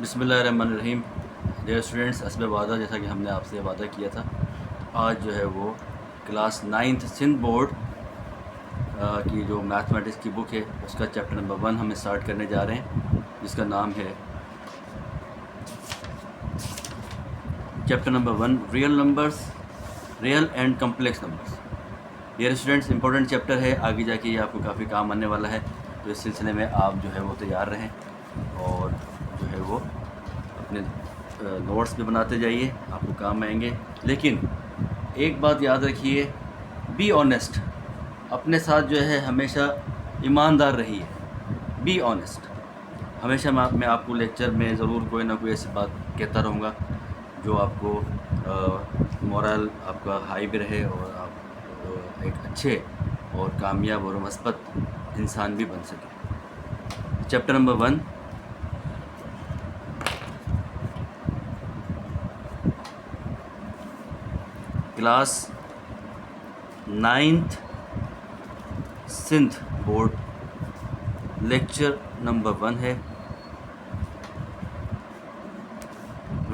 बिस्मिल्लाहिर्रहमानिर्रहीम। Dear students, हस्ब वादा जैसा कि हमने आपसे वादा किया था, आज जो है वो क्लास 9th सिंध बोर्ड की जो मैथमेटिक्स की बुक है उसका चैप्टर नंबर 1 हम स्टार्ट करने जा रहे हैं, जिसका नाम है chapter number 1 real numbers, real and complex numbers. Dear students, important chapter है, आगे जाके ये आपको काफ़ी काम आने वाला है। तो इस सिलसिले में आप जो है वो तैयार रहें और जो है वो अपने नोट्स भी बनाते जाइए, आपको काम आएंगे। लेकिन एक बात याद रखिए, बी ऑनेस्ट, अपने साथ जो है हमेशा ईमानदार रहिए। Be honest. हमेशा मैं आपको लेक्चर में ज़रूर कोई ना कोई ऐसी बात कहता रहूँगा जो आपको मोरल आपका हाई भी रहे और आप एक अच्छे और कामयाब और मस्बत इंसान भी बन सके। Chapter number 1, class 9th Sindh board, lecture number 1 है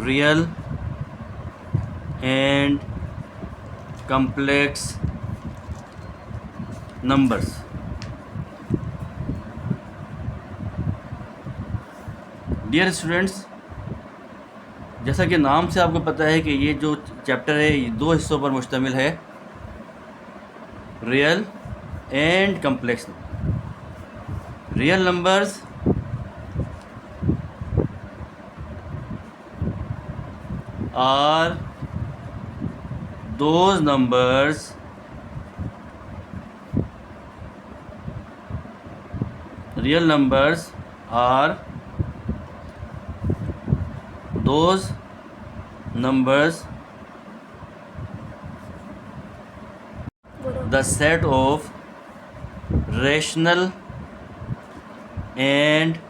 real and complex numbers. Dear students, जैसा कि नाम से आपको पता है कि ये जो चैप्टर है ये 2 हिस्सों पर मुश्तमिल है, real and complex number. Real numbers are those numbers real numbers are those numbers the set of rational and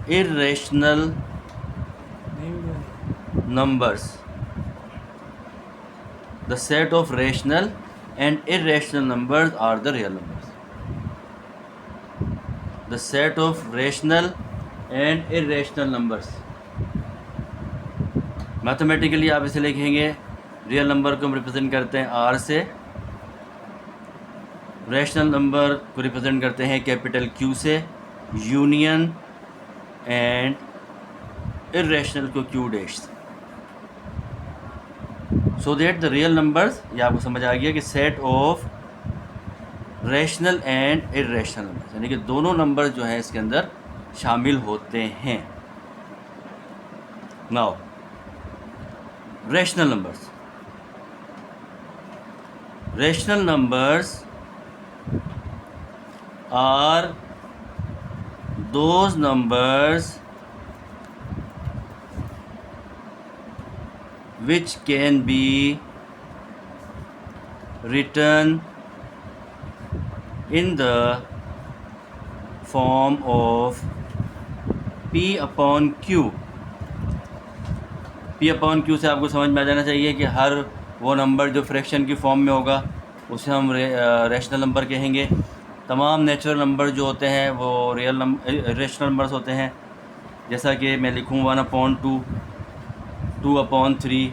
irrational numbers. The set of rational and irrational numbers are the real numbers. The set of rational and irrational numbers. Mathematically आप इसे लिखेंगे, real number को हम represent करते हैं are से, rational number को represent करते हैं कैपिटल क्यू से, यूनियन एंड इर्रेशनल को क्यू डैश से। So that the real numbers, ये आपको समझ आ गया कि set of rational and irrational numbers, यानी कि दोनों नंबर जो है इसके अंदर शामिल होते हैं। Now rational numbers, rational numbers are those numbers which can be written in the form of P upon Q। P upon Q से आपको समझ में आ जाना चाहिए कि हर वो नंबर जो फ्रैक्शन की फॉर्म में होगा उसे हम रैशनल नंबर कहेंगे। तमाम नेचुरल नंबर जो होते हैं वो रेशनल नंबर्स होते हैं, जैसा कि मैं लिखूँ 1/2, 2/3,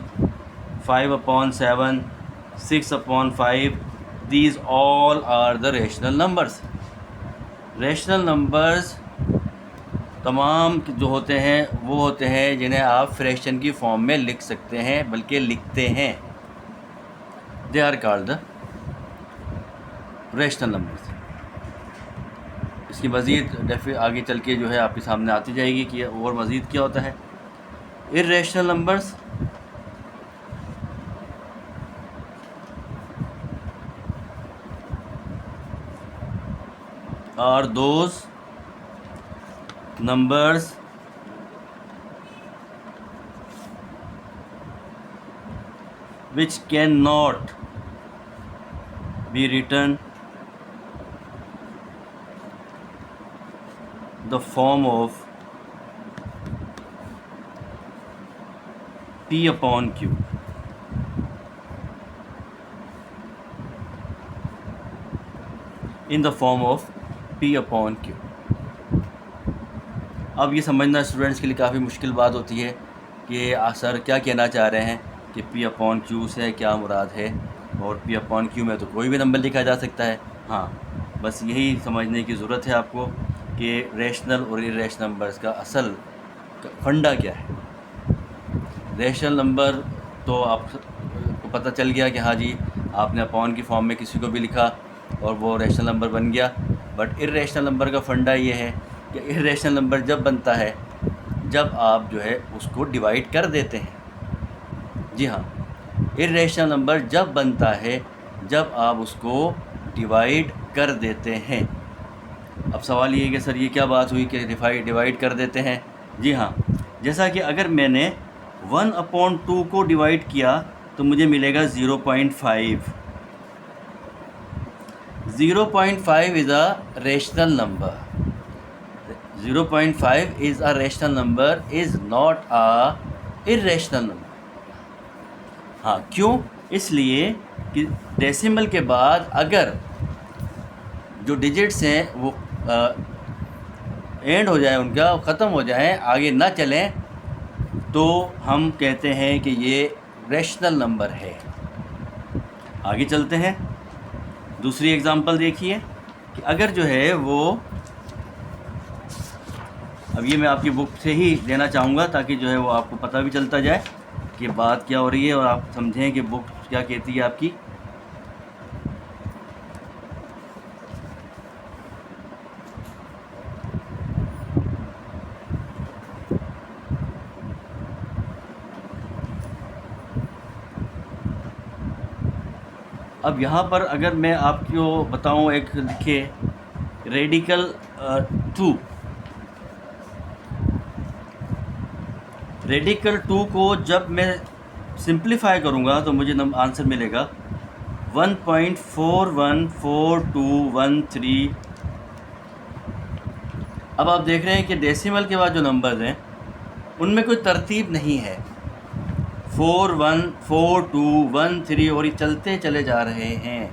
5/7, 6/5। These all are the rational numbers. Rational numbers तमाम जो होते हैं वो होते हैं जिन्हें आप फ्रैक्शन की फॉर्म में लिख सकते हैं, बल्कि लिखते हैं। They are called the rational numbers. इसकी मज़ीद आगे चल के जो है आपके सामने आती जाएगी कि और मज़ीद क्या होता है। Irrational numbers are those numbers which cannot be written the form of P upon Q। in the form of P upon Q। अब ये समझना स्टूडेंट्स के लिए काफ़ी मुश्किल बात होती है कि सर क्या कहना चाह रहे हैं कि P अपॉन Q से क्या मुराद है, और P अपॉन Q में तो कोई भी नंबर लिखा जा सकता है। हाँ, बस यही समझने की ज़रूरत है आपको कि रेशनल और इरेशनल नंबर्स का असल फंडा क्या है। रेशनल नंबर तो आपको पता चल गया कि हाँ जी, आपने अपॉन की फॉर्म में किसी को भी लिखा और वो रेशनल नंबर बन गया। बट इरेशनल नंबर का फंडा ये है कि इरेशनल नंबर जब बनता है जब आप जो है उसको डिवाइड कर देते हैं। जी हाँ, इरेशनल नंबर जब बनता है जब आप उसको डिवाइड कर देते हैं। अब सवाल ये है कि सर ये क्या बात हुई कि डिवाइड कर देते हैं। जी हाँ, जैसा कि अगर मैंने 1/2 को डिवाइड किया तो मुझे मिलेगा 0.5। 0.5 is a rational number. 0.5 is a rational number, is not a irrational number. हाँ, क्यों? इसलिए कि डेसिमल के बाद अगर जो डिजिट्स हैं वो एंड हो जाए, उनका ख़त्म हो जाए, आगे ना चलें, तो हम कहते हैं कि ये रेशनल नंबर है। आगे चलते हैं, दूसरी एग्ज़ाम्पल देखिए कि अगर जो है वो, अब ये मैं आपकी बुक से ही देना चाहूँगा ताकि जो है वो आपको पता भी चलता जाए कि बात क्या हो रही है और आप समझें कि बुक क्या कहती है आपकी। अब यहाँ पर अगर मैं आपको बताऊँ, एक लिखिए रेडिकल 2। रेडिकल 2 को जब मैं सिंप्लीफाई करूँगा तो मुझे आंसर मिलेगा 1.414213। अब आप देख रहे हैं कि डेसिमल के बाद जो नंबर्स हैं उनमें कोई तरतीब नहीं है। 4 1 4 2 1 3 और ये चलते चले जा रहे हैं।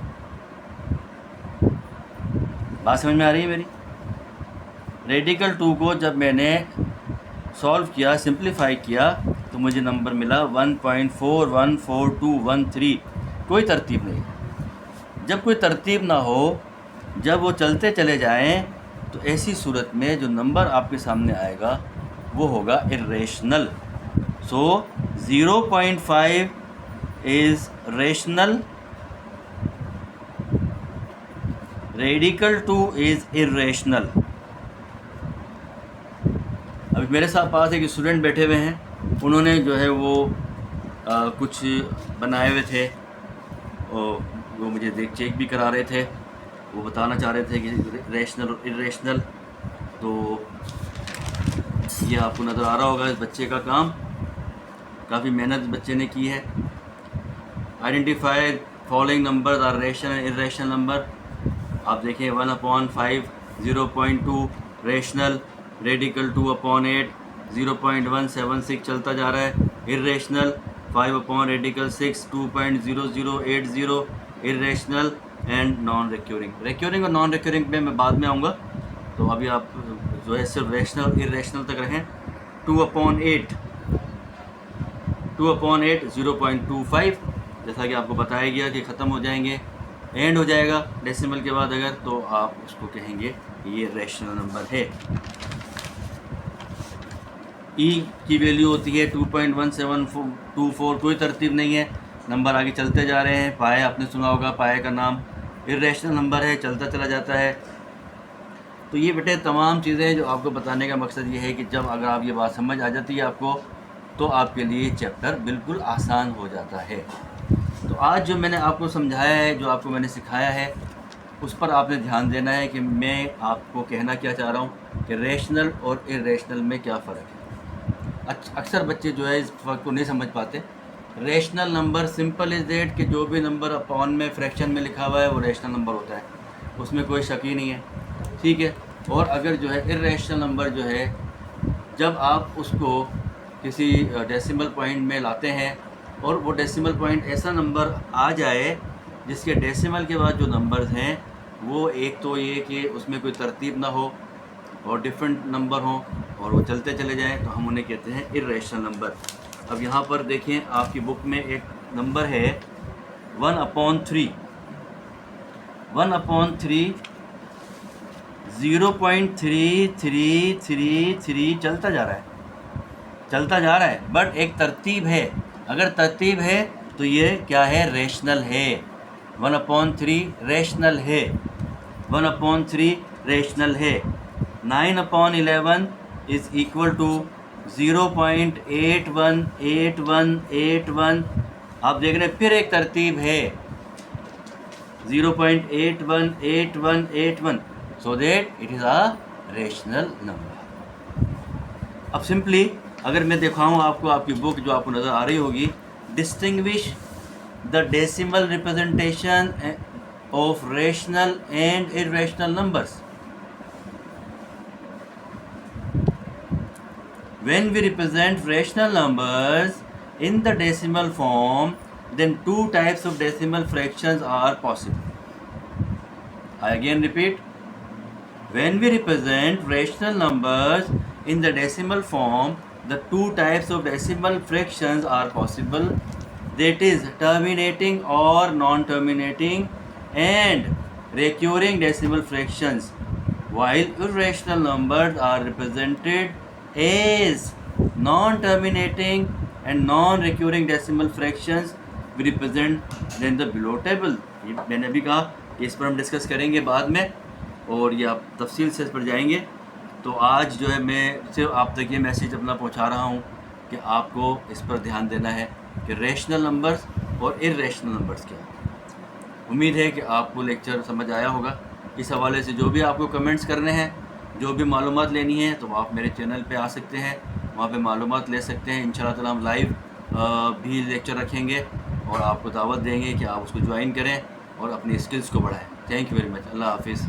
बात समझ में आ रही है मेरी? रेडिकल 2 को जब मैंने सॉल्व किया, सिंप्लीफाई किया, तो मुझे नंबर मिला 1.414213। कोई तरतीब नहीं। जब कोई तरतीब ना हो, जब वो चलते चले जाएं, तो ऐसी सूरत में जो नंबर आपके सामने आएगा वो होगा irrational. So 0.5 is rational, radical 2 is irrational. अभी मेरे साथ पास एक स्टूडेंट बैठे हुए हैं, उन्होंने जो है वो कुछ बनाए हुए थे और वो मुझे चेक भी करा रहे थे। वो बताना चाह रहे थे कि रेशनल और इरेशनल। तो ये आपको नज़र आ रहा होगा इस बच्चे का काम, काफ़ी मेहनत बच्चे ने की है। Identify following numbers are rational and irrational number. आप देखें 1/5 0.2 रेशनल, रेडिकल 2/8 0.176 चलता जा रहा है। Irrational 5 radical 6 2.0080 irrational and non recurring. Recurring और नॉन रिक्यूरिंग पे मैं बाद में आऊँगा, तो अभी आप जो है सिर्फ रेशनल इरेशनल तक रहें। 2/8 0.25, जैसा कि आपको बताया गया कि ख़त्म हो जाएंगे, एंड हो जाएगा डेसिमल के बाद अगर, तो आप उसको कहेंगे ये रेशनल नंबर है। ई की वैल्यू होती है 2.1724। कोई तरतीब नहीं है, नंबर आगे चलते जा रहे हैं। पाए आपने सुना होगा, पाए का नाम इरेशनल नंबर है, चलता चला जाता है। तो ये बेटे तमाम चीज़ें जो आपको बताने का मकसद ये है कि जब अगर आप ये बात समझ आ जाती है आपको, तो आपके लिए चैप्टर बिल्कुल आसान हो जाता है। तो आज जो मैंने आपको समझाया है, जो आपको मैंने सिखाया है, उस पर आपने ध्यान देना है कि मैं आपको कहना क्या चाह रहा हूँ कि रेशनल और इरेशनल में क्या फ़र्क है। अक्सर बच्चे जो है इस फ़र्क को नहीं समझ पाते। Rational number simple is that कि जो भी नंबर अपॉन में फ्रैक्शन में लिखा हुआ है वो रेशनल नंबर होता है, उसमें कोई शक ही नहीं है, ठीक है। और अगर जो है इरेशनल नंबर जो है, जब आप उसको किसी डेसिमल पॉइंट में लाते हैं और वो डेसिमल पॉइंट ऐसा नंबर आ जाए जिसके डेसिमल के बाद जो नंबर्स हैं वो एक तो ये कि उसमें कोई तरतीब ना हो, और डिफरेंट नंबर हों और वो चलते चले जाएं तो हम उन्हें कहते हैं इर्रेशनल नंबर। अब यहाँ पर देखें, आपकी बुक में एक नंबर है 1/3। 1/3 0.3333 चलता जा रहा है, बट एक तरतीब है। अगर तरतीब है तो ये क्या है, रेशनल है। 1/3 रेशनल है, 1/3 रेशनल है। 9/11 इज इक्वल टू 0.818181। आप देख रहे हैं, फिर एक तरतीब है 0.818181, so that it is a rational number। अब सिंपली अगर मैं दिखाऊं आपको, आपकी बुक जो आपको नज़र आ रही होगी, distinguish the decimal representation of rational and irrational numbers. When we represent rational numbers in the decimal form, then two types of decimal fractions are possible. I again repeat, when we represent rational numbers in the decimal form, the two types of decimal fractions are possible, that is terminating or non-terminating and recurring decimal fractions, while irrational numbers are represented as non-terminating and non-recurring decimal fractions we represent in the below table। ये मैंने अभी कहा कि इस पर हम discuss करेंगे बाद में और ये आप तफसील से इस पर जाएंगे। तो आज जो है मैं सिर्फ आप तक ये मैसेज अपना पहुंचा रहा हूं कि आपको इस पर ध्यान देना है कि रेशनल नंबर्स और इर्रेशनल नंबर्स क्या है। उम्मीद है कि आपको लेक्चर समझ आया होगा। इस हवाले से जो भी आपको कमेंट्स करने हैं, जो भी मालूमात लेनी है, तो आप मेरे चैनल पे आ सकते हैं, वहाँ पे मालूमात ले सकते हैं। इंशाल्लाह ताला हम लाइव भी लेक्चर रखेंगे और आपको दावत देंगे कि आप उसको ज्वाइन करें और अपनी स्किल्स को बढ़ाएं। Thank you very much. अल्लाह हाफिज़।